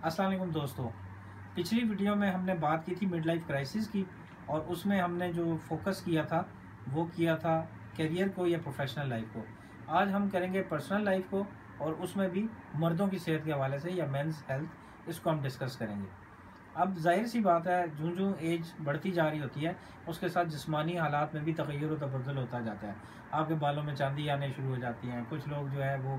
السلام علیکم دوستو، پچھلی ویڈیو میں ہم نے بات کی تھی مڈ لائف کرائسس کی، اور اس میں ہم نے جو فوکس کیا تھا وہ کیا تھا کیریئر کو یا پروفیشنل لائف کو۔ آج ہم کریں گے پرسنل لائف کو، اور اس میں بھی مردوں کی صحت کے حوالے سے یا مینز ہیلتھ، اس کو ہم ڈسکس کریں گے۔ اب ظاہر سی بات ہے، جوں ایج بڑھتی جا رہی ہوتی ہے اس کے ساتھ جسمانی حالات میں بھی تغیر و تبدل ہوتا جاتا ہے۔ آپ کے بالوں میں چاندی آنے شروع ہو جاتی ہیں، کچھ لوگ جو ہے وہ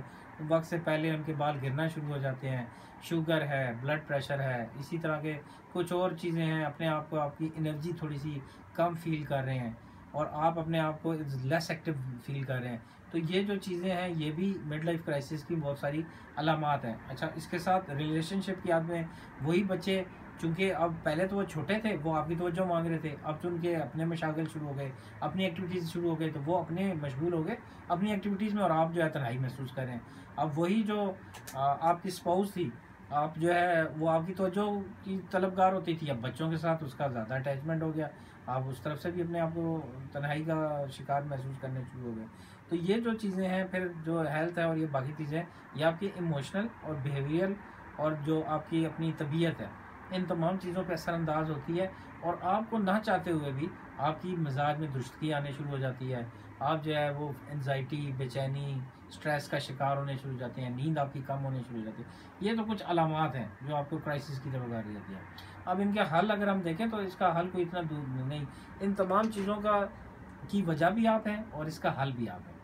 وقت سے پہلے ان کے بال گرنا شروع ہو جاتے ہیں، شوگر ہے، بلڈ پریشر ہے، اسی طرح کے کچھ اور چیزیں ہیں، اپنے آپ کو آپ کی انرجی تھوڑی سی کم فیل کر رہے ہیں، اور آپ اپنے آپ کو لیس ایکٹیو فیل کر رہے ہیں۔ تو یہ جو چیزیں ہیں یہ بھی مڈ لائف کرائسس کی بہت ساری علامات ہیں۔ اچھا، اس کے ساتھ ریلیشن شپ کی یاد میں وہی بچے، چونکہ اب پہلے تو وہ چھوٹے تھے، وہ آپ کی توجہ مانگ رہے تھے، اب تو ان کے اپنے مشاغل شروع ہو گئے، اپنی ایکٹیویٹیز شروع ہو گئے، تو وہ اپنے مشغول ہو گئے اپنی ایکٹیویٹیز میں، اور آپ جو ہے تنہائی محسوس کر رہے ہیں۔ اب وہی جو آپ کی اسپاؤس تھی، آپ جو ہے وہ آپ کی توجہ کی طلبگار ہوتی تھی، اب بچوں کے ساتھ اس کا زیادہ اٹیچمنٹ ہو گیا، آپ اس طرف سے بھی اپنے آپ کو تنہائی کا شکار محسوس کرنے شروع ہو گئے۔ تو یہ جو چیزیں ہیں، پھر جو ہیلتھ ہے اور یہ باقی چیزیں، یہ آپ کی ایموشنل اور بیہیویئر اور جو آپ کی اپنی طبیعت ہے، ان تمام چیزوں پہ اثر انداز ہوتی ہے، اور آپ کو نہ چاہتے ہوئے بھی آپ کی مزاج میں درستگی آنے شروع ہو جاتی ہے، آپ جو ہے وہ انزائٹی، بے چینی، سٹریس کا شکار ہونے شروع ہو جاتے ہیں، نیند آپ کی کم ہونے شروع ہو جاتی ہے۔ یہ تو کچھ علامات ہیں جو آپ کو کرائسس کی طرف آ رہی ہوتی ہے۔ اب ان کے حل اگر ہم دیکھیں تو اس کا حل کوئی اتنا دور نہیں، ان تمام چیزوں کی وجہ بھی آپ ہیں اور اس کا حل بھی آپ ہیں۔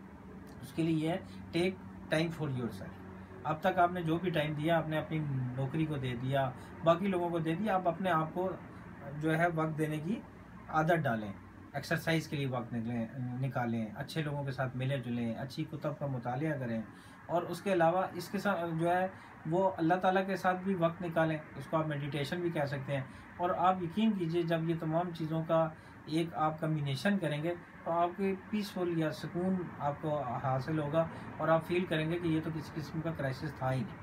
اس کے لیے یہ ہے، take time for your self. اب تک آپ نے جو بھی ٹائم دیا، آپ نے اپنی نوکری کو دے دیا، باقی لوگوں کو دے دیا، آپ اپنے آپ کو جو ہے وقت دینے کی عادت ڈالیں، ایکسرسائز کے لیے وقت نکالیں، اچھے لوگوں کے ساتھ ملیں جلیں، اچھی کتب کا مطالعہ کریں، اور اس کے علاوہ اس کے ساتھ جو ہے وہ اللہ تعالیٰ کے ساتھ بھی وقت نکالیں، اس کو آپ میڈیٹیشن بھی کہہ سکتے ہیں۔ اور آپ یقین کیجئے، جب یہ تمام چیزوں کا ایک آپ کمبینیشن کریں گے تو آپ کی پیسفل یا سکون آپ کو حاصل ہوگا، اور آپ فیل کریں گے کہ یہ تو کسی قسم کا کرائسس تھا ہی نہیں۔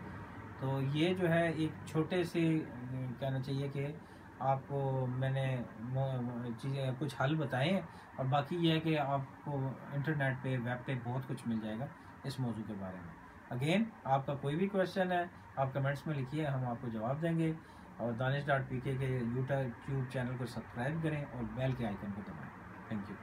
تو یہ جو ہے ایک چھوٹے سے کہنا چاہیے کہ آپ کو میں نے چیزیں کچھ حل بتائے ہیں، اور باقی یہ ہے کہ آپ کو انٹرنیٹ پہ، ویب پہ بہت کچھ مل جائے گا اس موضوع کے بارے میں۔ اگین، آپ کا کوئی بھی کویشچن ہے آپ کمنٹس میں لکھیے، ہم آپ کو جواب دیں گے، اور دانش.pk کے یوٹیوب چینل کو سبسکرائب کریں اور بیل کے آئیکن کو دبائیں۔ Thank you.